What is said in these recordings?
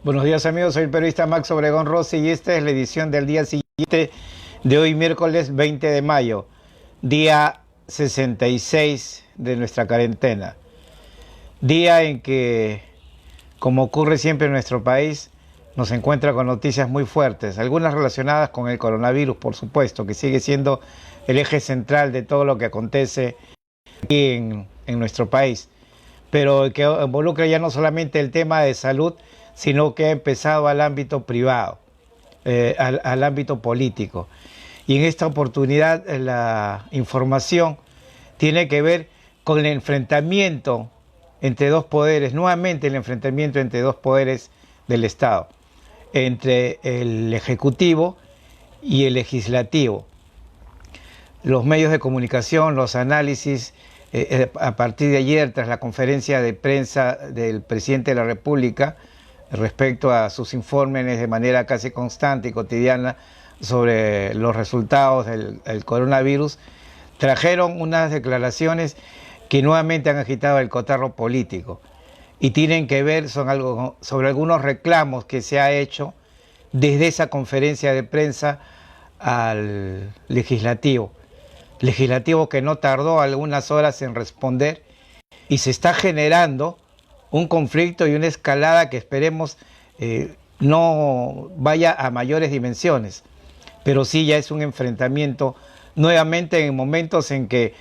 Buenos días amigos, soy el periodista Max Obregón Rossi y esta es la edición del día siguiente de hoy miércoles 20 de mayo, día 66 de nuestra cuarentena. Día en que, como ocurre siempre en nuestro país, nos encuentra con noticias muy fuertes, algunas relacionadas con el coronavirus, por supuesto, que sigue siendo el eje central de todo lo que acontece aquí en nuestro país, pero que involucra ya no solamente el tema de salud, sino que ha empezado al ámbito privado, al ámbito político. Y en esta oportunidad la información tiene que ver con el enfrentamiento entre dos poderes, nuevamente el enfrentamiento entre dos poderes del Estado, entre el Ejecutivo y el Legislativo. Los medios de comunicación, los análisis, a partir de ayer, tras la conferencia de prensa del presidente de la República, respecto a sus informes de manera casi constante y cotidiana sobre los resultados del coronavirus, trajeron unas declaraciones que nuevamente han agitado el cotarro político y tienen que ver sobre algunos reclamos que se ha hecho desde esa conferencia de prensa al legislativo que no tardó algunas horas en responder, y se está generando un conflicto y una escalada que esperemos no vaya a mayores dimensiones, pero sí ya es un enfrentamiento nuevamente en momentos en que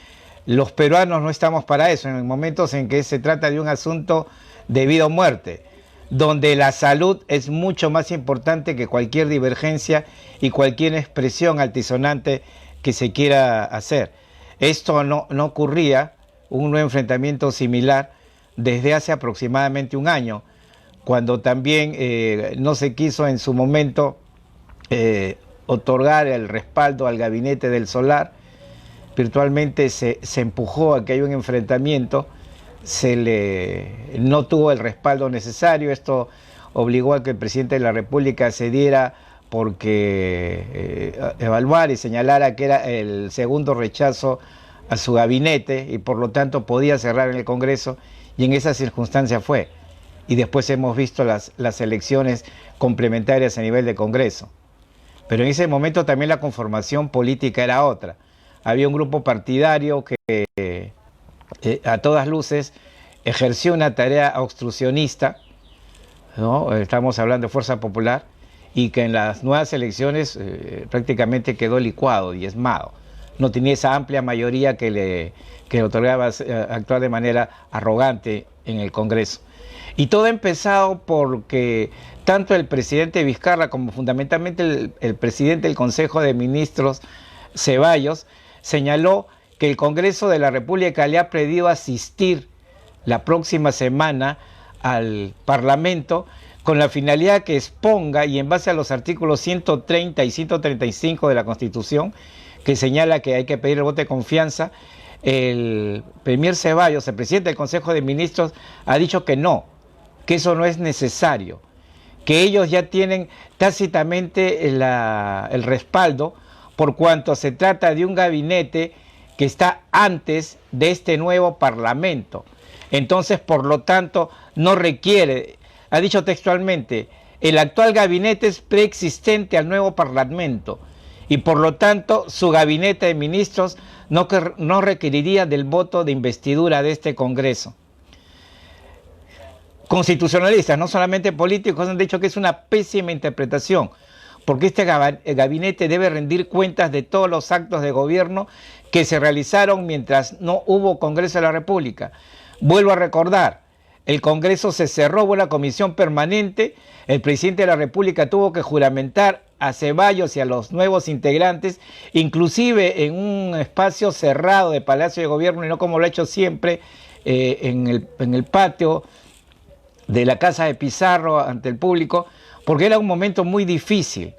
los peruanos no estamos para eso, en momentos en que se trata de un asunto de vida o muerte, donde la salud es mucho más importante que cualquier divergencia y cualquier expresión altisonante que se quiera hacer. Esto no ocurría, un enfrentamiento similar, desde hace aproximadamente un año, cuando también no se quiso en su momento otorgar el respaldo al gabinete del solar. Virtualmente se empujó a que haya un enfrentamiento, no tuvo el respaldo necesario. Esto obligó a que el presidente de la República cediera porque evaluar y señalara que era el segundo rechazo a su gabinete y por lo tanto podía cerrar en el Congreso, y en esa circunstancia fue. Y después hemos visto las elecciones complementarias a nivel de Congreso. Pero en ese momento también la conformación política era otra. Había un grupo partidario que a todas luces ejerció una tarea obstruccionista, ¿no? Estamos hablando de Fuerza Popular, y que en las nuevas elecciones prácticamente quedó licuado, diezmado. No tenía esa amplia mayoría que le otorgaba actuar de manera arrogante en el Congreso. Y todo ha empezado porque tanto el presidente Vizcarra como fundamentalmente el presidente del Consejo de Ministros, Ceballos, señaló que el Congreso de la República le ha pedido asistir la próxima semana al Parlamento con la finalidad que exponga, y en base a los artículos 130 y 135 de la Constitución, que señala que hay que pedir el voto de confianza, el premier Ceballos, el presidente del Consejo de Ministros, ha dicho que no, que eso no es necesario, que ellos ya tienen tácitamente el respaldo, por cuanto se trata de un gabinete que está antes de este nuevo Parlamento. Entonces, por lo tanto, no requiere, ha dicho textualmente, el actual gabinete es preexistente al nuevo Parlamento y por lo tanto su gabinete de ministros no requeriría del voto de investidura de este Congreso. Constitucionalistas, no solamente políticos, han dicho que es una pésima interpretación, porque este gabinete debe rendir cuentas de todos los actos de gobierno que se realizaron mientras no hubo Congreso de la República. Vuelvo a recordar, el Congreso se cerró, hubo una comisión permanente, el presidente de la República tuvo que juramentar a Ceballos y a los nuevos integrantes, inclusive en un espacio cerrado de Palacio de Gobierno y no como lo ha hecho siempre en el patio de la Casa de Pizarro ante el público, porque era un momento muy difícil.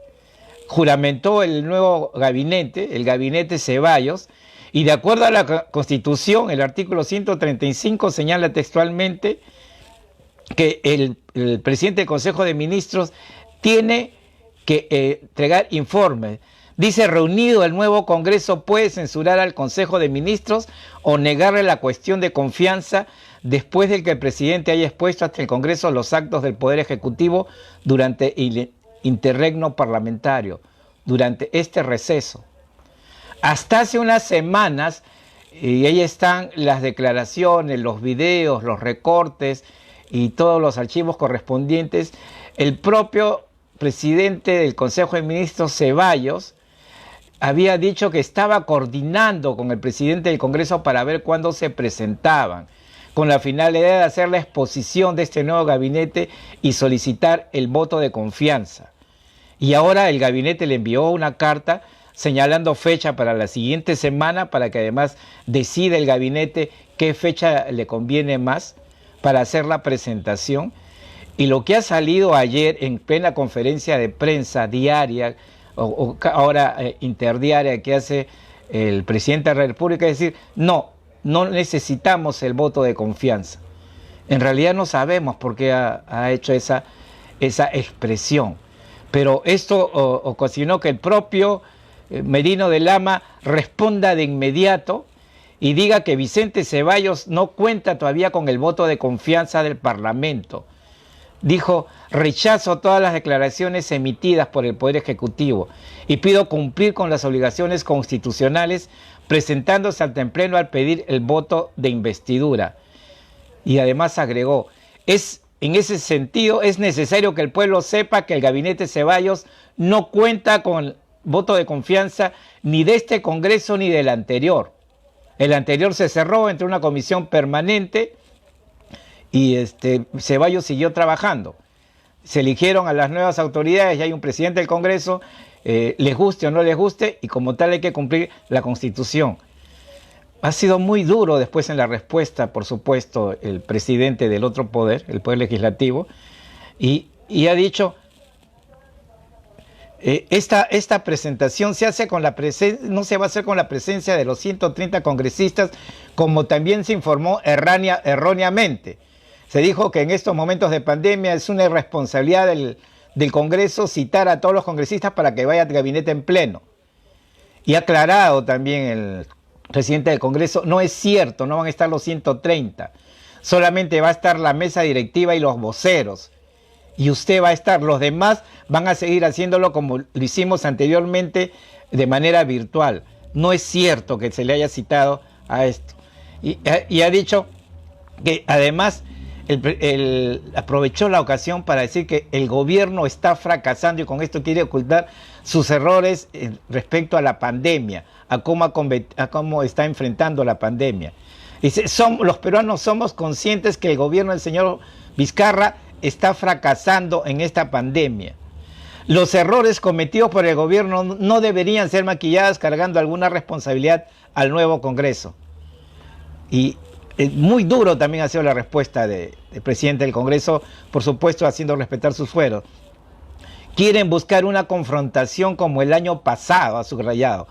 Juramentó el nuevo gabinete, el gabinete Ceballos, y de acuerdo a la Constitución, el artículo 135 señala textualmente que el presidente del Consejo de Ministros tiene que entregar informes. Dice, reunido el nuevo Congreso puede censurar al Consejo de Ministros o negarle la cuestión de confianza después de que el presidente haya expuesto ante el Congreso los actos del Poder Ejecutivo durante el interregno parlamentario, durante este receso. Hasta hace unas semanas, y ahí están las declaraciones, los videos, los recortes y todos los archivos correspondientes, el propio presidente del Consejo de Ministros, Ceballos, había dicho que estaba coordinando con el presidente del Congreso para ver cuándo se presentaban, con la finalidad de hacer la exposición de este nuevo gabinete y solicitar el voto de confianza. Y ahora el gabinete le envió una carta señalando fecha para la siguiente semana, para que además decida el gabinete qué fecha le conviene más para hacer la presentación. Y lo que ha salido ayer en plena conferencia de prensa diaria, o ahora interdiaria, que hace el presidente de la República, es decir, no necesitamos el voto de confianza. En realidad no sabemos por qué ha hecho esa expresión, pero esto ocasionó que el propio Merino de Lama responda de inmediato y diga que Vicente Ceballos no cuenta todavía con el voto de confianza del Parlamento. Dijo: rechazo todas las declaraciones emitidas por el Poder Ejecutivo y pido cumplir con las obligaciones constitucionales presentándose ante el Pleno al pedir el voto de investidura. Y además agregó: en ese sentido es necesario que el pueblo sepa que el gabinete Ceballos no cuenta con voto de confianza ni de este Congreso ni del anterior. El anterior se cerró entre una comisión permanente y Ceballos siguió trabajando. Se eligieron a las nuevas autoridades y hay un presidente del Congreso, les guste o no les guste, y como tal hay que cumplir la Constitución. Ha sido muy duro después en la respuesta, por supuesto, el presidente del otro poder, el Poder Legislativo, y ha dicho: esta presentación se hace con no se va a hacer con la presencia de los 130 congresistas, como también se informó erróneamente. Se dijo que en estos momentos de pandemia es una irresponsabilidad del Congreso citar a todos los congresistas para que vaya al gabinete en pleno. Y ha aclarado también el presidente del Congreso: no es cierto, no van a estar los 130, solamente va a estar la mesa directiva y los voceros. Y usted va a estar, los demás van a seguir haciéndolo como lo hicimos anteriormente de manera virtual. No es cierto que se le haya citado a esto. Y ha dicho que además aprovechó la ocasión para decir que el gobierno está fracasando y con esto quiere ocultar sus errores respecto a la pandemia, a cómo está enfrentando la pandemia. Dice: los peruanos somos conscientes que el gobierno del señor Vizcarra está fracasando en esta pandemia. Los errores cometidos por el gobierno no deberían ser maquillados cargando alguna responsabilidad al nuevo Congreso. Y muy duro también ha sido la respuesta del presidente del Congreso, por supuesto haciendo respetar sus fueros. Quieren buscar una confrontación como el año pasado, ha subrayado.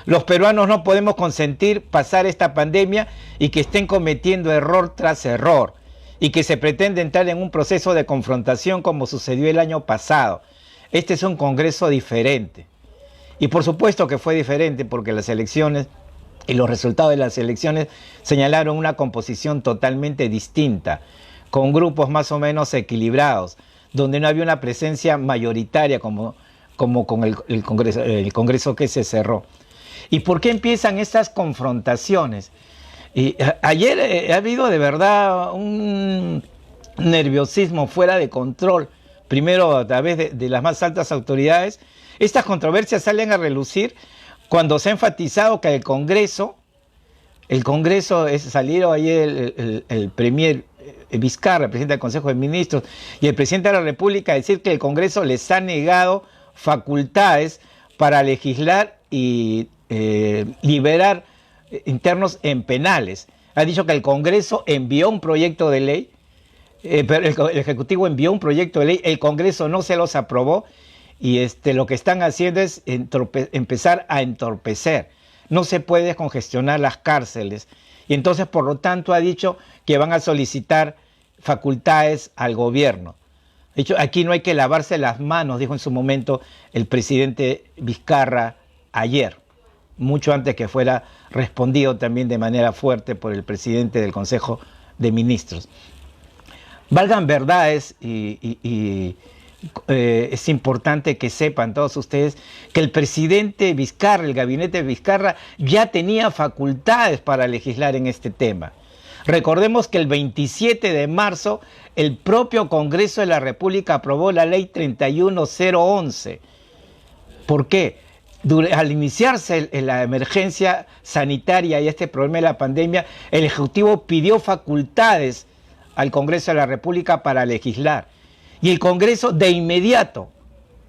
Los peruanos no podemos consentir pasar esta pandemia y que estén cometiendo error tras error, y que se pretende entrar en un proceso de confrontación como sucedió el año pasado. Este es un Congreso diferente. Y por supuesto que fue diferente porque las elecciones y los resultados de las elecciones señalaron una composición totalmente distinta, con grupos más o menos equilibrados, donde no había una presencia mayoritaria como con el Congreso que se cerró. ¿Y por qué empiezan estas confrontaciones? Y ayer ha habido de verdad un nerviosismo fuera de control, primero a través de las más altas autoridades. Estas controversias salen a relucir cuando se ha enfatizado que el Congreso salieron ayer el premier Vizcarra, el presidente del Consejo de Ministros, y el presidente de la República a decir que el Congreso les ha negado facultades para legislar y liberar internos en penales. Ha dicho que el Congreso envió un proyecto de ley, pero el Ejecutivo envió un proyecto de ley, el Congreso no se los aprobó, y lo que están haciendo es empezar a entorpecer. No se puede congestionar las cárceles, y entonces por lo tanto ha dicho que van a solicitar facultades al gobierno. De hecho, aquí no hay que lavarse las manos, dijo en su momento el presidente Vizcarra ayer, mucho antes que fuera respondido también de manera fuerte por el presidente del Consejo de Ministros. Valgan verdades es importante que sepan todos ustedes que el presidente Vizcarra, el gabinete de Vizcarra, ya tenía facultades para legislar en este tema. Recordemos que el 27 de marzo el propio Congreso de la República aprobó la ley 31011. ¿Por qué? Al iniciarse la emergencia sanitaria y este problema de la pandemia, el Ejecutivo pidió facultades al Congreso de la República para legislar. Y el Congreso de inmediato,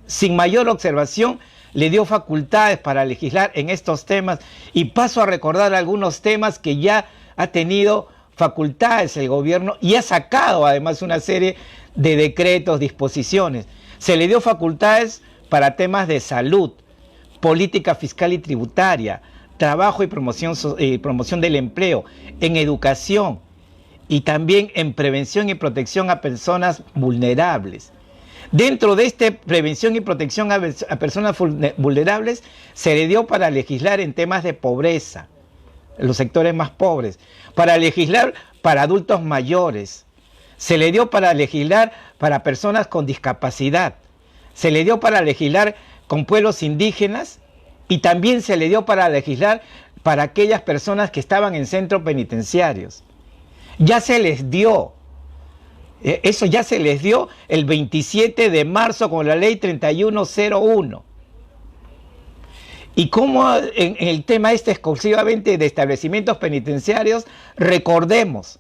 sin mayor observación, le dio facultades para legislar en estos temas. Y paso a recordar algunos temas que ya ha tenido facultades el gobierno y ha sacado además una serie de decretos, disposiciones. Se le dio facultades para temas de salud, política fiscal y tributaria, trabajo y promoción del empleo, en educación y también en prevención y protección a personas vulnerables. Dentro de esta prevención y protección a personas vulnerables se le dio para legislar en temas de pobreza, los sectores más pobres, para legislar para adultos mayores, se le dio para legislar para personas con discapacidad, se le dio para legislar con pueblos indígenas y también se le dio para legislar para aquellas personas que estaban en centros penitenciarios. Ya se les dio, eso ya se les dio el 27 de marzo con la ley 3101. Y como en el tema exclusivamente de establecimientos penitenciarios, recordemos,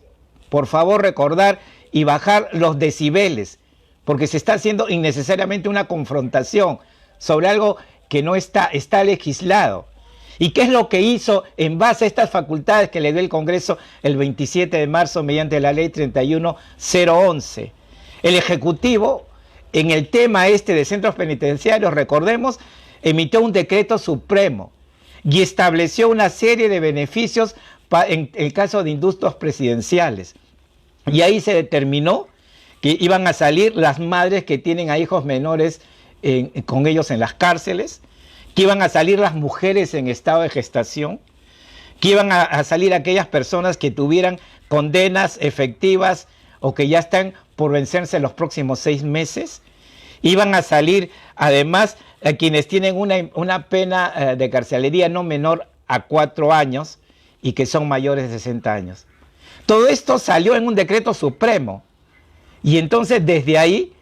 por favor recordar y bajar los decibeles, porque se está haciendo innecesariamente una confrontación sobre algo que no está legislado. ¿Y qué es lo que hizo en base a estas facultades que le dio el Congreso el 27 de marzo mediante la ley 31011? El Ejecutivo, en el tema de centros penitenciarios, recordemos, emitió un decreto supremo y estableció una serie de beneficios en el caso de indultos presidenciales. Y ahí se determinó que iban a salir las madres que tienen a hijos menores con ellos en las cárceles, que iban a salir las mujeres en estado de gestación, que iban a salir aquellas personas que tuvieran condenas efectivas o que ya están por vencerse en los próximos 6 meses. Iban a salir además a quienes tienen una pena de carcelería no menor a 4 años y que son mayores de 60 años. Todo esto salió en un decreto supremo y entonces desde ahí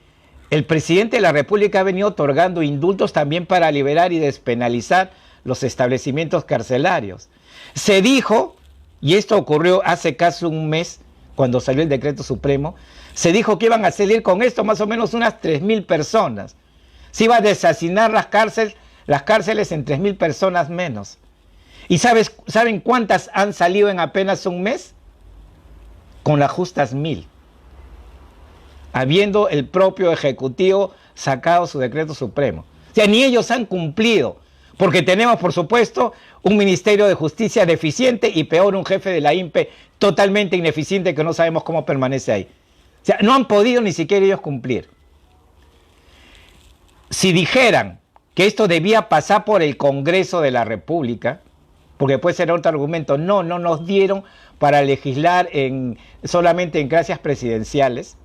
el presidente de la República ha venido otorgando indultos también para liberar y despenalizar los establecimientos carcelarios. Se dijo, y esto ocurrió hace casi un mes cuando salió el decreto supremo, se dijo que iban a salir con esto más o menos unas 3.000 personas. Se iba a deshacinar las cárceles en 3.000 personas menos. ¿Y saben cuántas han salido en apenas un mes? Con las justas 1.000. Habiendo el propio Ejecutivo sacado su decreto supremo. O sea, ni ellos han cumplido, porque tenemos, por supuesto, un Ministerio de Justicia deficiente y peor, un jefe de la INPE totalmente ineficiente que no sabemos cómo permanece ahí. O sea, no han podido ni siquiera ellos cumplir. Si dijeran que esto debía pasar por el Congreso de la República, porque puede ser otro argumento, no nos dieron para legislar solamente en gracias presidenciales.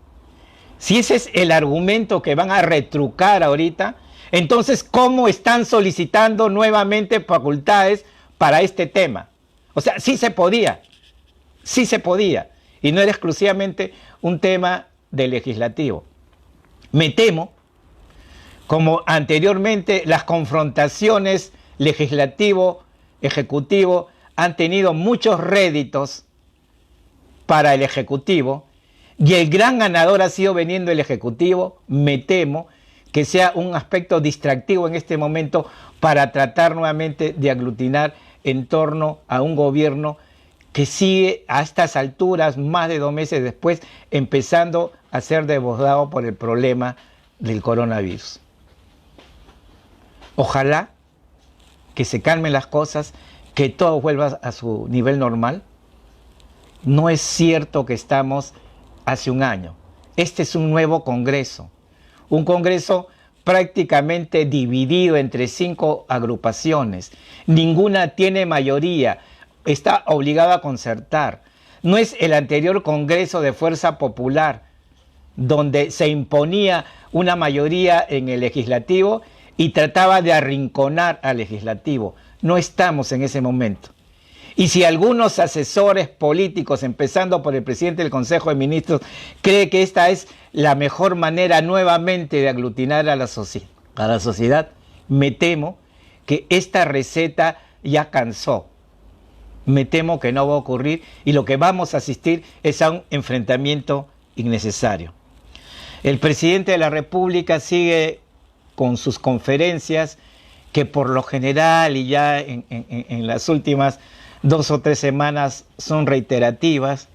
Si ese es el argumento que van a retrucar ahorita, entonces, ¿cómo están solicitando nuevamente facultades para este tema? O sea, sí se podía, y no era exclusivamente un tema del legislativo. Me temo, como anteriormente las confrontaciones legislativo-ejecutivo han tenido muchos réditos para el Ejecutivo, y el gran ganador ha sido veniendo el Ejecutivo, me temo que sea un aspecto distractivo en este momento para tratar nuevamente de aglutinar en torno a un gobierno que sigue a estas alturas, más de 2 meses después, empezando a ser desbordado por el problema del coronavirus. Ojalá que se calmen las cosas, que todo vuelva a su nivel normal. No es cierto que estamos hace un año. Este es un nuevo Congreso, un Congreso prácticamente dividido entre 5 agrupaciones. Ninguna tiene mayoría, está obligada a concertar. No es el anterior Congreso de Fuerza Popular, donde se imponía una mayoría en el legislativo y trataba de arrinconar al legislativo. No estamos en ese momento. Y si algunos asesores políticos, empezando por el presidente del Consejo de Ministros, cree que esta es la mejor manera nuevamente de aglutinar a la sociedad, me temo que esta receta ya cansó. Me temo que no va a ocurrir y lo que vamos a asistir es a un enfrentamiento innecesario. El presidente de la República sigue con sus conferencias que por lo general y ya en las últimas 2 o 3 semanas son reiterativas.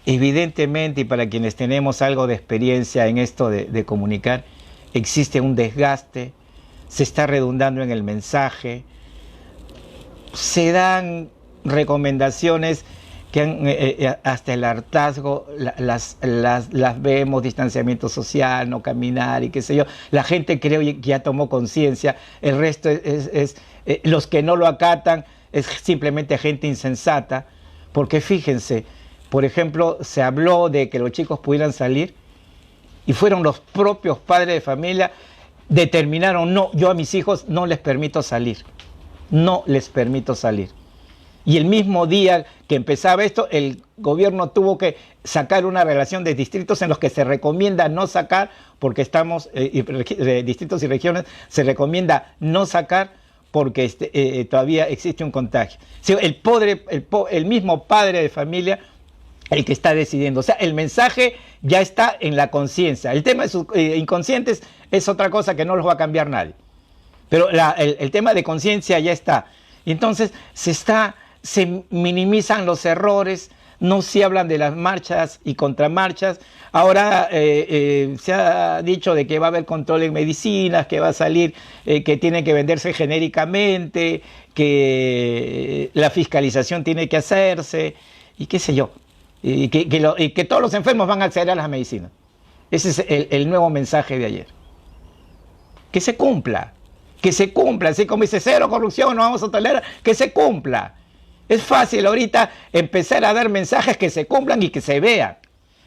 Evidentemente, y para quienes tenemos algo de experiencia en esto de comunicar, existe un desgaste, se está redundando en el mensaje, se dan recomendaciones que hasta el hartazgo las vemos: distanciamiento social, no caminar y qué sé yo. La gente creo que ya tomó conciencia, el resto los que no lo acatan es simplemente gente insensata, porque fíjense, por ejemplo, se habló de que los chicos pudieran salir y fueron los propios padres de familia, determinaron: no, yo a mis hijos no les permito salir, no les permito salir. Y el mismo día que empezaba esto, el gobierno tuvo que sacar una relación de distritos en los que se recomienda no sacar, porque estamos, distritos y regiones, se recomienda no sacar porque todavía existe un contagio. El mismo padre de familia, el que está decidiendo. O sea, el mensaje ya está en la conciencia. El tema de sus inconscientes es otra cosa que no los va a cambiar nadie. Pero el tema de conciencia ya está. Y entonces se minimizan los errores, no se hablan de las marchas y contramarchas. Ahora se ha dicho de que va a haber control en medicinas, que va a salir, que tiene que venderse genéricamente, que la fiscalización tiene que hacerse, y qué sé yo, y que todos los enfermos van a acceder a las medicinas. Ese es el nuevo mensaje de ayer. Que se cumpla, así como dice: cero corrupción, no vamos a tolerar, que se cumpla. Es fácil ahorita empezar a dar mensajes que se cumplan y que se vean.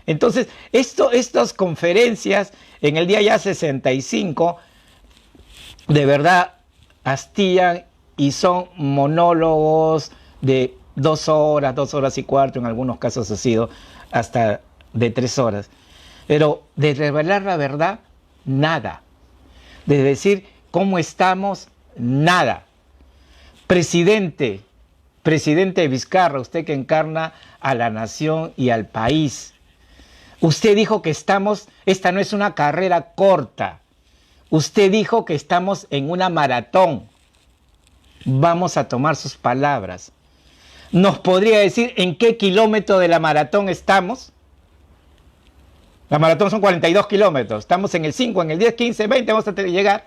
Entonces, estas conferencias en el día ya 65, de verdad hastían y son monólogos de 2 horas, 2 horas y cuarto, en algunos casos ha sido hasta de 3 horas. Pero de revelar la verdad, nada. De decir cómo estamos, nada. Presidente Vizcarra, usted que encarna a la nación y al país, usted dijo que esta no es una carrera corta, usted dijo que estamos en una maratón. Vamos a tomar sus palabras. ¿Nos podría decir en qué kilómetro de la maratón estamos? La maratón son 42 kilómetros, estamos en el 5, en el 10, 15, 20, vamos a tener que llegar.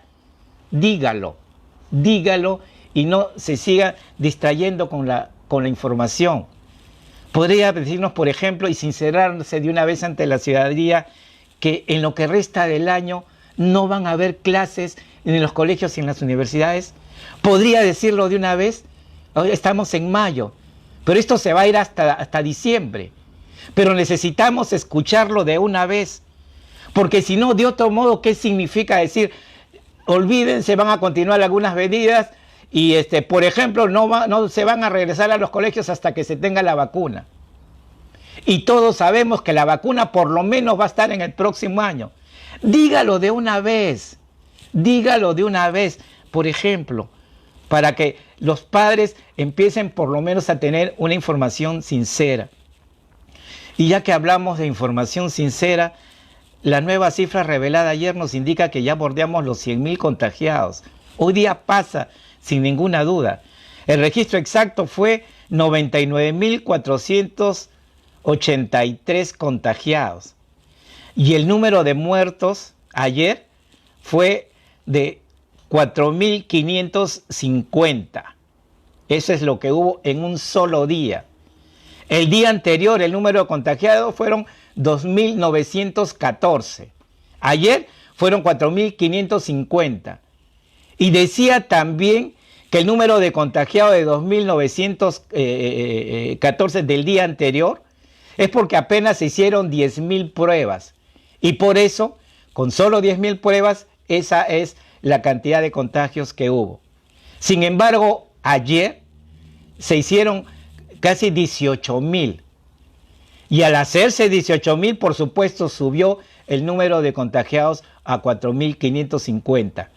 Dígalo y no se siga distrayendo con la información. Podría decirnos, por ejemplo, y sincerarse de una vez ante la ciudadanía, que en lo que resta del año no van a haber clases en los colegios y en las universidades. Podría decirlo de una vez. Hoy estamos en mayo, pero esto se va a ir hasta diciembre. Pero necesitamos escucharlo de una vez, porque si no, de otro modo, ¿qué significa decir: olvídense, van a continuar algunas medidas y, por ejemplo, no se van a regresar a los colegios hasta que se tenga la vacuna? Y todos sabemos que la vacuna por lo menos va a estar en el próximo año. Dígalo de una vez, por ejemplo, para que los padres empiecen por lo menos a tener una información sincera. Y ya que hablamos de información sincera, la nueva cifra revelada ayer nos indica que ya bordeamos los 100.000 contagiados. Hoy día pasa sin ninguna duda. El registro exacto fue 99.483 contagiados. Y el número de muertos ayer fue de 4.550. Eso es lo que hubo en un solo día. El día anterior el número de contagiados fueron 2.914. Ayer fueron 4.550. Y decía también que el número de contagiados de 2.914 del día anterior es porque apenas se hicieron 10.000 pruebas. Y por eso, con solo 10.000 pruebas, esa es la cantidad de contagios que hubo. Sin embargo, ayer se hicieron casi 18.000. Y al hacerse 18.000, por supuesto, subió el número de contagiados a 4.550.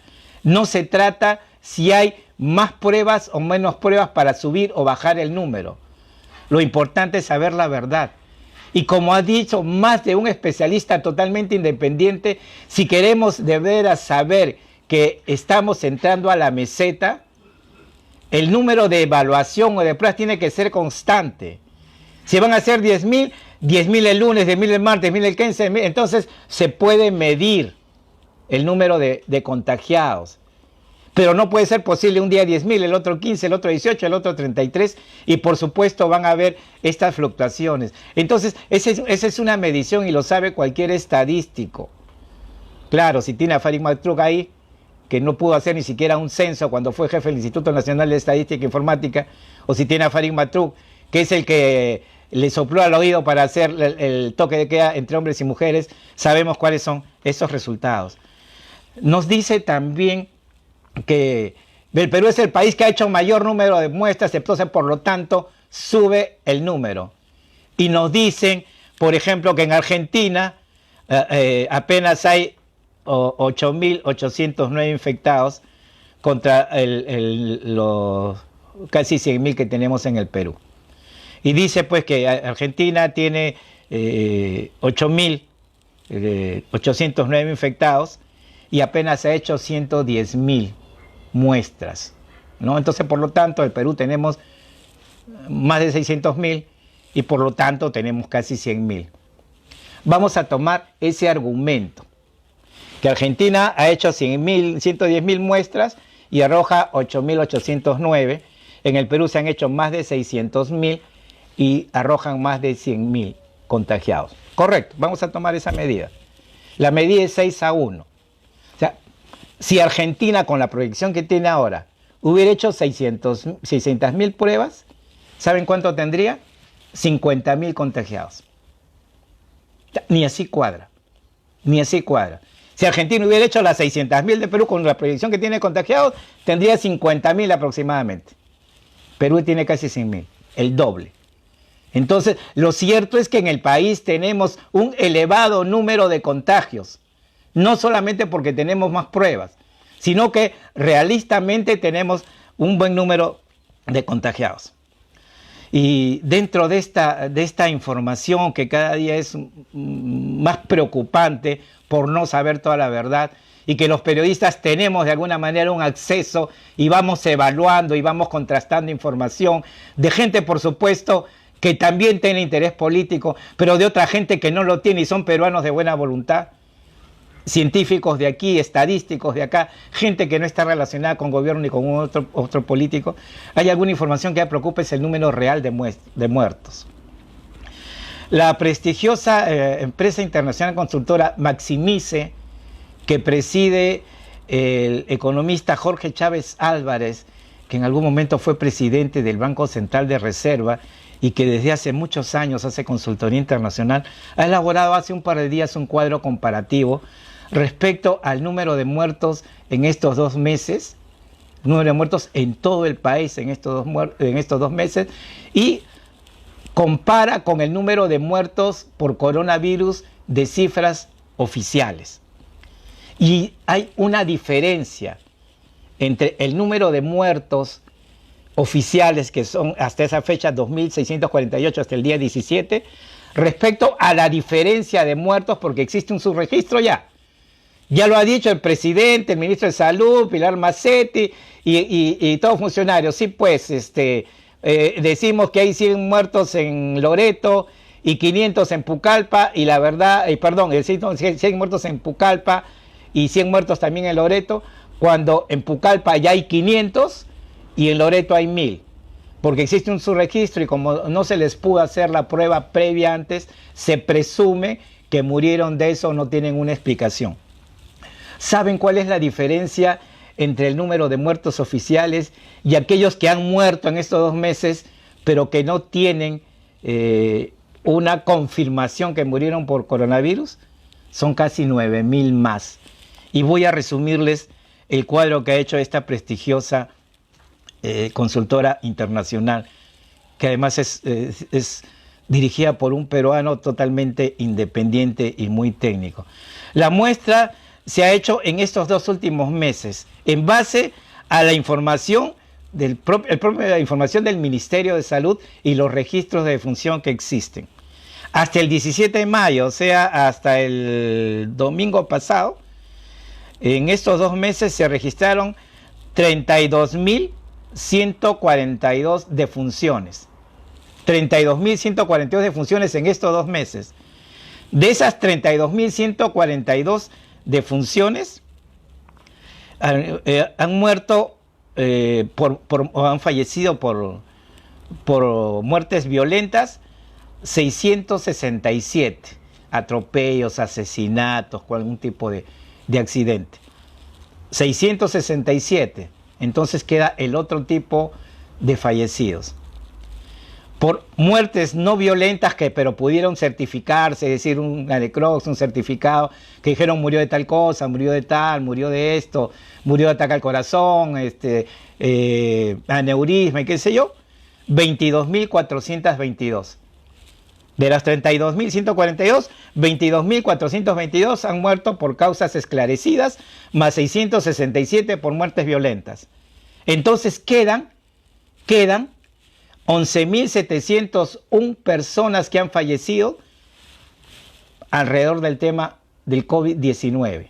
No se trata si hay más pruebas o menos pruebas para subir o bajar el número. Lo importante es saber la verdad. Y como ha dicho más de un especialista totalmente independiente, si queremos de veras saber que estamos entrando a la meseta, el número de evaluación o de pruebas tiene que ser constante. Si van a ser 10.000, 10.000 el lunes, 10.000 el martes, 10.000 el 15, entonces se puede medir el número de contagiados. Pero no puede ser posible un día 10.000, el otro 15, el otro 18, el otro 33, y por supuesto van a haber estas fluctuaciones. Entonces, esa es una medición y lo sabe cualquier estadístico. Claro, si tiene a Farid Makrug ahí, que no pudo hacer ni siquiera un censo cuando fue jefe del Instituto Nacional de Estadística e Informática, o si tiene a Farid Makrug, que es el que le sopló al oído para hacer el toque de queda entre hombres y mujeres, sabemos cuáles son esos resultados. Nos dice también que el Perú es el país que ha hecho mayor número de muestras, entonces por lo tanto sube el número. Y nos dicen, por ejemplo, que en Argentina apenas hay 8.809 infectados contra los casi 100.000 que tenemos en el Perú. Y dice pues que Argentina tiene 8.809 infectados y apenas se ha hecho 110.000 muestras, ¿no? Entonces, por lo tanto, en el Perú tenemos más de 600.000 y por lo tanto tenemos casi 100.000. Vamos a tomar ese argumento, que Argentina ha hecho 110.000 muestras y arroja 8.809. En el Perú se han hecho más de 600.000 y arrojan más de 100.000 contagiados. Correcto, vamos a tomar esa medida. La medida es 6-1. O sea, si Argentina, con la proyección que tiene ahora, hubiera hecho 600.000 pruebas, ¿saben cuánto tendría? 50.000 contagiados. Ni así cuadra. Ni así cuadra. Si Argentina hubiera hecho las 600.000 de Perú con la proyección que tiene contagiados, tendría 50.000 aproximadamente. Perú tiene casi 100.000, el doble. Entonces, lo cierto es que en el país tenemos un elevado número de contagios. No solamente porque tenemos más pruebas, sino que realistamente tenemos un buen número de contagiados. Y dentro de esta información que cada día es más preocupante por no saber toda la verdad y que los periodistas tenemos de alguna manera un acceso y vamos evaluando y vamos contrastando información de gente, por supuesto, que también tiene interés político, pero de otra gente que no lo tiene y son peruanos de buena voluntad, científicos de aquí, estadísticos de acá, gente que no está relacionada con gobierno ni con otro político. Hay alguna información que me preocupa, es el número real de muertos. La prestigiosa empresa internacional consultora Maximize, que preside el economista Jorge Chávez Álvarez, que en algún momento fue presidente del Banco Central de Reserva y que desde hace muchos años hace consultoría internacional, ha elaborado hace un par de días un cuadro comparativo respecto al número de muertos en estos 2 meses, número de muertos en todo el país en estos 2 meses, y compara con el número de muertos por coronavirus de cifras oficiales. Y hay una diferencia entre el número de muertos oficiales, que son hasta esa fecha 2.648 hasta el día 17, respecto a la diferencia de muertos, porque existe un subregistro ya. Ya lo ha dicho el presidente, el ministro de Salud, Pilar Macetti y todos funcionarios. Sí, pues, decimos que hay 100 muertos en Loreto y 500 en Pucallpa, y la verdad, 100 muertos en Pucallpa y 100 muertos también en Loreto, cuando en Pucallpa ya hay 500 y en Loreto hay 1.000, porque existe un subregistro y como no se les pudo hacer la prueba previa antes, se presume que murieron de eso, no tienen una explicación. ¿Saben cuál es la diferencia entre el número de muertos oficiales y aquellos que han muerto en estos 2 meses, pero que no tienen una confirmación que murieron por coronavirus, son casi 9.000 más. Y voy a resumirles el cuadro que ha hecho esta prestigiosa consultora internacional, que además es dirigida por un peruano totalmente independiente y muy técnico. La muestra se ha hecho en estos 2 últimos meses, en base a la información la información del Ministerio de Salud y los registros de defunción que existen. Hasta el 17 de mayo, o sea, hasta el domingo pasado, en estos 2 meses se registraron 32.142 defunciones. 32.142 defunciones en estos 2 meses. De esas 32.142 defunciones, han muerto o han fallecido por muertes violentas 667, atropellos, asesinatos, algún tipo de accidente. 667. Entonces queda el otro tipo de fallecidos. Por muertes no violentas pero pudieron certificarse, es decir, una necropsia, un certificado, que dijeron murió de tal cosa, murió de tal, murió de esto, murió de ataque al corazón, aneurisma y qué sé yo, 22.422. De las 32.142, 22.422 han muerto por causas esclarecidas, más 667 por muertes violentas. Entonces quedan 11.701 personas que han fallecido alrededor del tema del COVID-19.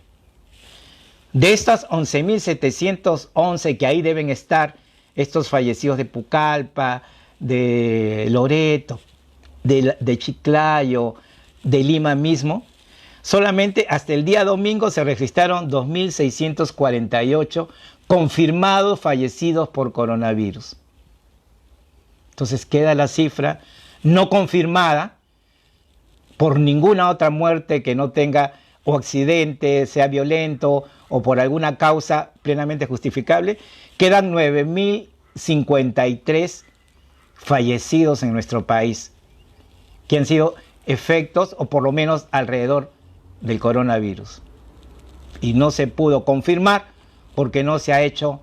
De estas 11.711 que ahí deben estar estos fallecidos de Pucallpa, de Loreto, de Chiclayo, de Lima mismo, solamente hasta el día domingo se registraron 2.648 confirmados fallecidos por coronavirus. Entonces queda la cifra no confirmada por ninguna otra muerte que no tenga o accidente, sea violento o por alguna causa plenamente justificable. Quedan 9.053 fallecidos en nuestro país, que han sido efectos o por lo menos alrededor del coronavirus. Y no se pudo confirmar porque no se ha hecho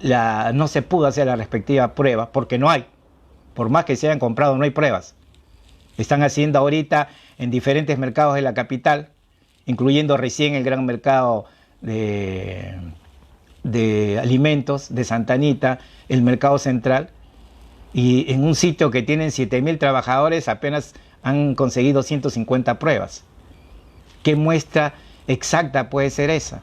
no se pudo hacer la respectiva prueba, porque no hay. Por más que se hayan comprado, no hay pruebas. Están haciendo ahorita en diferentes mercados de la capital, incluyendo recién el gran mercado de alimentos de Santa Anita, el mercado central, y en un sitio que tienen 7.000 trabajadores apenas han conseguido 150 pruebas. ¿Qué muestra exacta puede ser esa?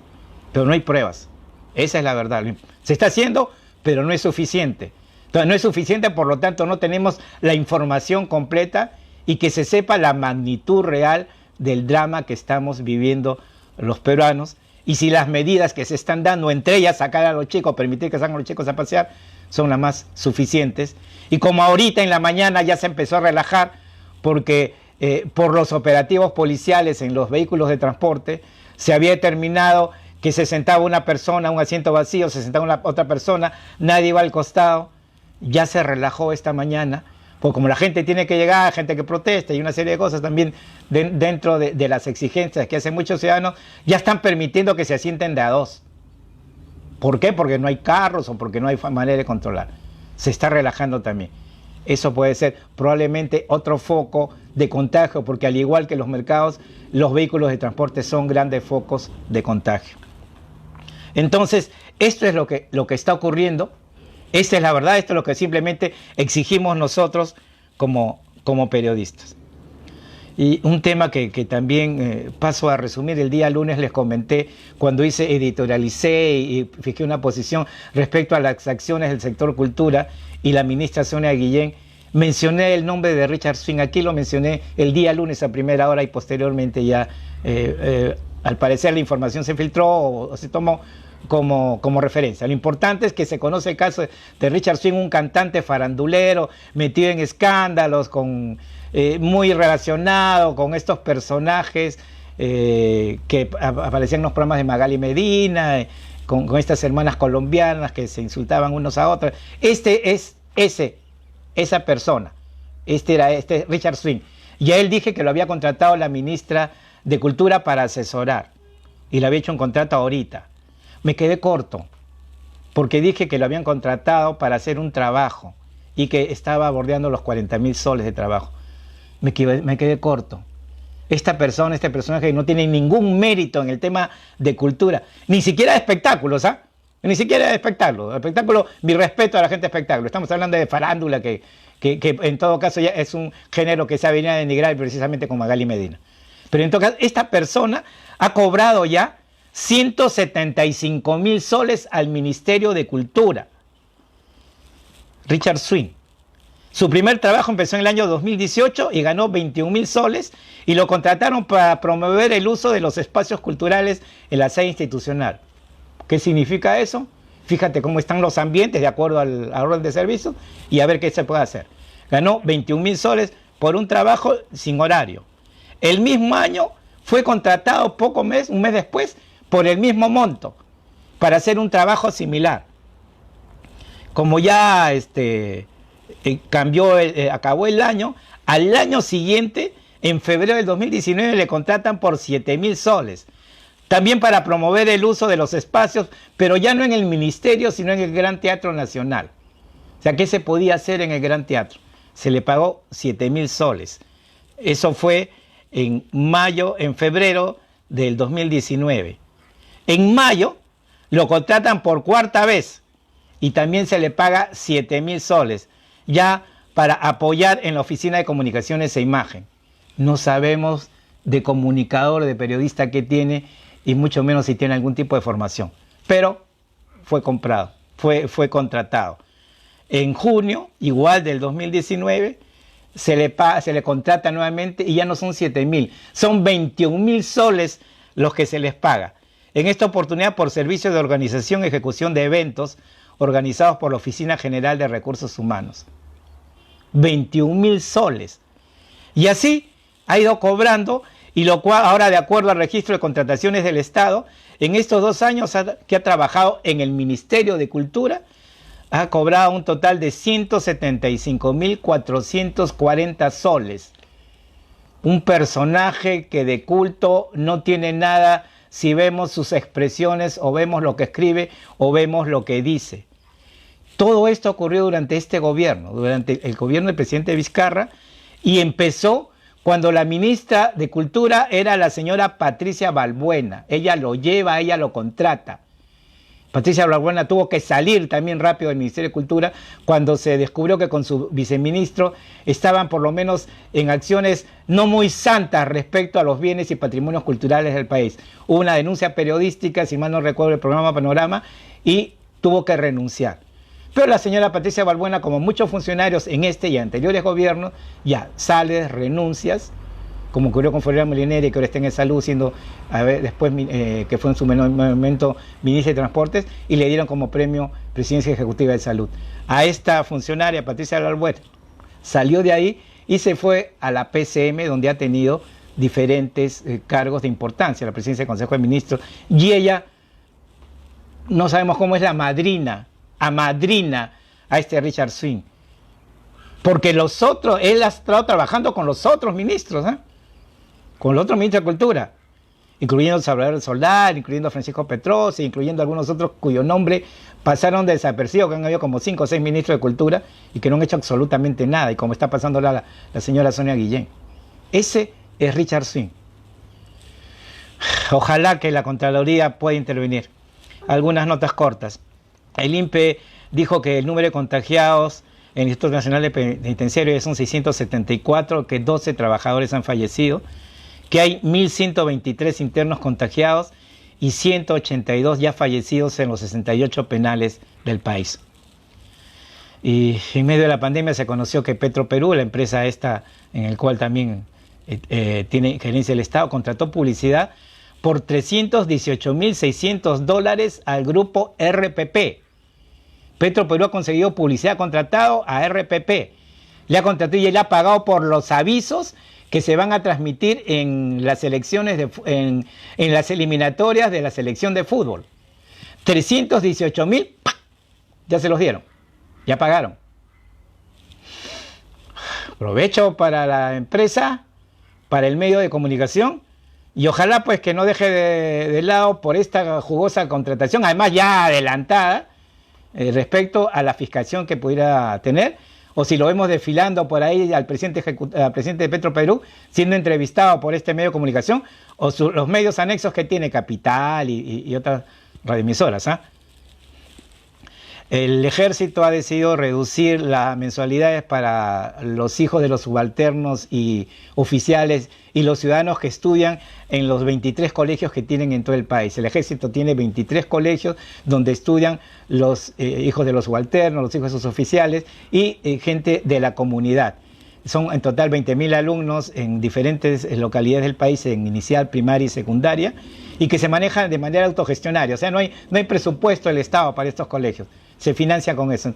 Pero no hay pruebas. Esa es la verdad. Se está haciendo, pero no es suficiente. Entonces no es suficiente, por lo tanto no tenemos la información completa y que se sepa la magnitud real del drama que estamos viviendo los peruanos, y si las medidas que se están dando, entre ellas sacar a los chicos, permitir que salgan a los chicos a pasear, son las más suficientes. Y como ahorita en la mañana ya se empezó a relajar porque por los operativos policiales en los vehículos de transporte se había determinado que se sentaba una persona, un asiento vacío, se sentaba otra persona, nadie iba al costado. Ya se relajó esta mañana, porque como la gente tiene que llegar, gente que protesta y una serie de cosas también dentro de las exigencias que hacen muchos ciudadanos, ya están permitiendo que se asienten de a 2. ¿Por qué? Porque no hay carros o porque no hay manera de controlar. Se está relajando también. Eso puede ser probablemente otro foco de contagio, porque al igual que los mercados, los vehículos de transporte son grandes focos de contagio. Entonces, esto es lo que está ocurriendo. Esta es la verdad, esto es lo que simplemente exigimos nosotros como periodistas. Y un tema que también paso a resumir, el día lunes les comenté, cuando editorialicé y fijé una posición respecto a las acciones del sector cultura y la ministra Sonia Guillén, mencioné el nombre de Richard Swing. Aquí lo mencioné el día lunes a primera hora y posteriormente ya, al parecer la información se filtró o se tomó como referencia. Lo importante es que se conoce el caso de Richard Swing, un cantante farandulero metido en escándalos, muy relacionado con estos personajes que aparecían en los programas de Magali Medina, con estas hermanas colombianas que se insultaban unos a otros. Esa persona, era Richard Swing. Y a él dije que lo había contratado la ministra de Cultura para asesorar. Y le había hecho un contrato ahorita. Me quedé corto, porque dije que lo habían contratado para hacer un trabajo y que estaba bordeando los 40.000 soles de trabajo. Me quedé corto. Esta persona, este personaje no tiene ningún mérito en el tema de cultura, ni siquiera de espectáculos, ¿ah? Ni siquiera de espectáculos. Espectáculo, mi respeto a la gente de espectáculo. Estamos hablando de farándula, que en todo caso ya es un género que se ha venido a denigrar precisamente con Magali Medina. Pero en todo caso, esta persona ha cobrado ya 175.000 soles al Ministerio de Cultura. Richard Swing. Su primer trabajo empezó en el año 2018 y ganó 21.000 soles y lo contrataron para promover el uso de los espacios culturales en la sede institucional. ¿Qué significa eso? Fíjate cómo están los ambientes de acuerdo al orden de servicio y a ver qué se puede hacer. Ganó 21.000 soles por un trabajo sin horario. El mismo año fue contratado un mes después, por el mismo monto, para hacer un trabajo similar. Como ya acabó el año, al año siguiente, en febrero del 2019, le contratan por 7.000 soles. También para promover el uso de los espacios, pero ya no en el ministerio, sino en el Gran Teatro Nacional. O sea, ¿qué se podía hacer en el Gran Teatro? Se le pagó 7.000 soles. Eso fue en febrero del 2019. En mayo lo contratan por cuarta vez y también se le paga 7.000 soles, ya para apoyar en la Oficina de Comunicaciones e Imagen. No sabemos de comunicador, de periodista que tiene, y mucho menos si tiene algún tipo de formación. Pero fue comprado, fue contratado. En junio, igual del 2019, se le contrata nuevamente y ya no son 7.000, son 21.000 soles los que se les paga. En esta oportunidad por servicios de organización y ejecución de eventos organizados por la Oficina General de Recursos Humanos. 21.000 soles. Y así ha ido cobrando, y lo cual ahora, de acuerdo al registro de contrataciones del Estado, en estos 2 años que ha trabajado en el Ministerio de Cultura, ha cobrado un total de 175.440 soles. Un personaje que de culto no tiene nada si vemos sus expresiones, o vemos lo que escribe, o vemos lo que dice. Todo esto ocurrió durante este gobierno, durante el gobierno del presidente Vizcarra, y empezó cuando la ministra de Cultura era la señora Patricia Balbuena. Ella lo lleva, ella lo contrata. Patricia Balbuena tuvo que salir también rápido del Ministerio de Cultura cuando se descubrió que con su viceministro estaban por lo menos en acciones no muy santas respecto a los bienes y patrimonios culturales del país. Hubo una denuncia periodística, si mal no recuerdo, el programa Panorama, y tuvo que renunciar. Pero la señora Patricia Balbuena, como muchos funcionarios en este y anteriores gobiernos, ya sale, renuncias, como ocurrió con Florida Molineri, que ahora está en salud, siendo después que fue en su momento ministra de Transportes, y le dieron como premio Presidencia Ejecutiva de Salud. A esta funcionaria, Patricia Balbuena, salió de ahí y se fue a la PCM, donde ha tenido diferentes cargos de importancia, la presidencia del Consejo de Ministros, y ella, no sabemos cómo es la amadrina a este Richard Swing, porque él ha estado trabajando con los otros ministros, con los otros ministros de Cultura, incluyendo Salvador Soldar, incluyendo Francisco Petrosi, incluyendo algunos otros cuyo nombre pasaron desapercibidos, que han habido como 5 o 6 ministros de Cultura y que no han hecho absolutamente nada, y como está pasando la señora Sonia Guillén. Ese es Richard Swing. Ojalá que la Contraloría pueda intervenir. Algunas notas cortas. El INPE dijo que el número de contagiados en el Instituto Nacional de Penitenciario son 674, que 12 trabajadores han fallecido, que hay 1.123 internos contagiados y 182 ya fallecidos en los 68 penales del país. Y en medio de la pandemia se conoció que Petroperú, la empresa esta en el cual también tiene gerencia del Estado, contrató publicidad por $318.600 al grupo RPP. Petroperú ha conseguido publicidad contratado a RPP. Le ha contratado y le ha pagado por los avisos que se van a transmitir en las elecciones en las eliminatorias de la selección de fútbol. 318.000, ya se los dieron, ya pagaron. Provecho para la empresa, para el medio de comunicación, y ojalá pues que no deje de lado por esta jugosa contratación, además ya adelantada, respecto a la fiscalización que pudiera tener, o si lo vemos desfilando por ahí al presidente de Petroperú, siendo entrevistado por este medio de comunicación, o los medios anexos que tiene Capital y otras radioemisoras, ¿ah? El ejército ha decidido reducir las mensualidades para los hijos de los subalternos y oficiales y los ciudadanos que estudian en los 23 colegios que tienen en todo el país. El ejército tiene 23 colegios donde estudian los hijos de los subalternos, los hijos de sus oficiales y gente de la comunidad. Son en total 20.000 alumnos en diferentes localidades del país, en inicial, primaria y secundaria, y que se manejan de manera autogestionaria. O sea, no hay presupuesto del Estado para estos colegios. Se financia con eso.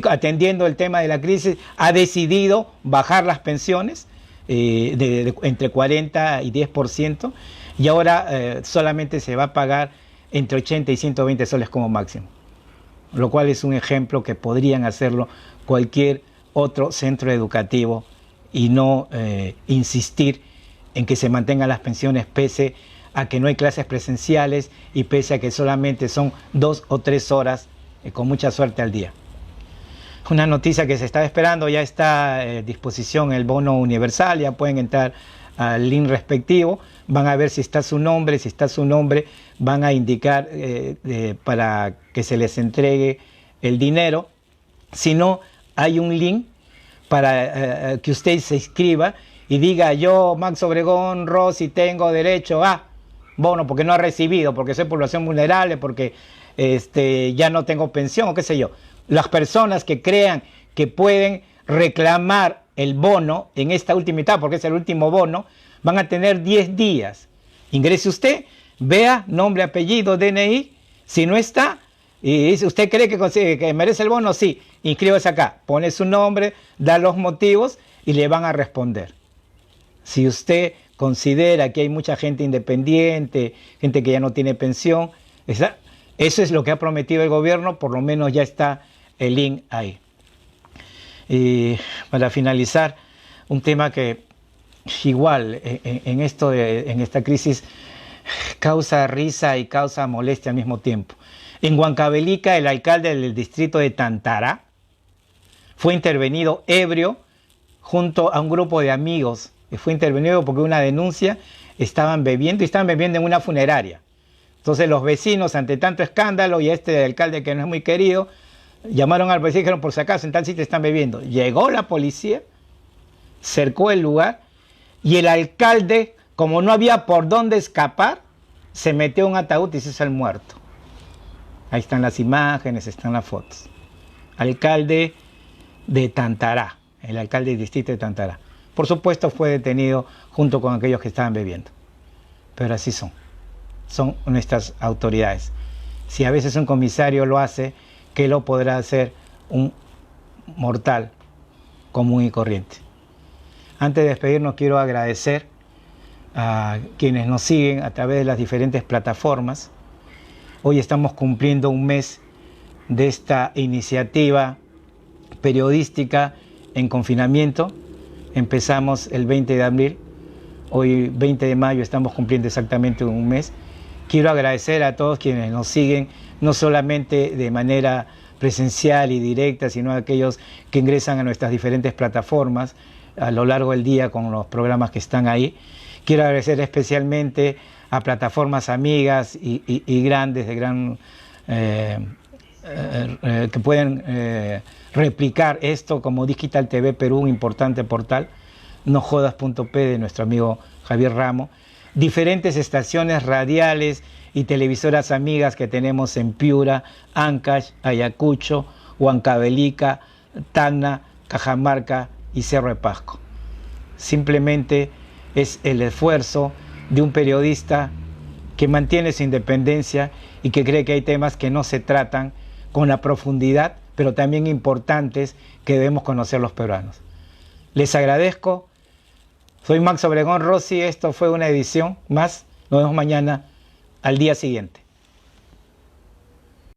Atendiendo el tema de la crisis, ha decidido bajar las pensiones entre 40 y 10%, y ahora solamente se va a pagar entre 80 y 120 soles como máximo. Lo cual es un ejemplo que podrían hacerlo cualquier otro centro educativo y no insistir en que se mantengan las pensiones pese a que no hay clases presenciales y pese a que solamente son 2 o 3 horas con mucha suerte al día. Una noticia que se estaba esperando, ya está a disposición el bono universal, ya pueden entrar al link respectivo, van a ver si está su nombre, van a indicar para que se les entregue el dinero. Si no, hay un link para que usted se inscriba y diga: yo, Max Obregón Rossi, tengo derecho a bono porque no ha recibido, porque soy población vulnerable, porque ya no tengo pensión o qué sé yo. Las personas que crean que pueden reclamar el bono en esta última etapa, porque es el último bono, van a tener 10 días. Ingrese usted, vea nombre, apellido, DNI. Si no está, y usted cree que merece el bono, sí, inscríbase acá, pone su nombre, da los motivos y le van a responder. Si usted considera que hay mucha gente independiente, gente que ya no tiene pensión, eso es lo que ha prometido el gobierno, por lo menos ya está el link ahí. Y para finalizar, un tema que igual en esta crisis causa risa y causa molestia al mismo tiempo. En Huancavelica, el alcalde del distrito de Tantará fue intervenido ebrio junto a un grupo de amigos. Fue intervenido porque una denuncia, estaban bebiendo en una funeraria. Entonces los vecinos, ante tanto escándalo, y este alcalde que no es muy querido, llamaron al vecino y dijeron: por si acaso, en tal sitio están bebiendo. Llegó la policía, cercó el lugar, y el alcalde, como no había por dónde escapar, se metió en un ataúd y se hizo el muerto. Ahí están las imágenes, están las fotos. Alcalde de Tantará, el alcalde del distrito de Tantará. Por supuesto fue detenido junto con aquellos que estaban bebiendo. Pero así son nuestras autoridades. Si a veces un comisario lo hace, ¿qué lo podrá hacer un mortal común y corriente? Antes de despedirnos, quiero agradecer a quienes nos siguen a través de las diferentes plataformas. Hoy estamos cumpliendo un mes de esta iniciativa periodística en confinamiento. Empezamos el 20 de abril, hoy 20 de mayo estamos cumpliendo exactamente un mes. Quiero agradecer a todos quienes nos siguen, no solamente de manera presencial y directa, sino a aquellos que ingresan a nuestras diferentes plataformas a lo largo del día con los programas que están ahí. Quiero agradecer especialmente a plataformas amigas y grandes, que pueden replicar esto, como Digital TV Perú, un importante portal, nojodas.p de nuestro amigo Javier Ramos, diferentes estaciones radiales y televisoras amigas que tenemos en Piura, Ancash, Ayacucho, Huancavelica, Tacna, Cajamarca y Cerro de Pasco. Simplemente es el esfuerzo de un periodista que mantiene su independencia y que cree que hay temas que no se tratan con la profundidad, pero también importantes, que debemos conocer los peruanos. Les agradezco. Soy Max Obregón Rossi. Esto fue una edición más. Nos vemos mañana al día siguiente.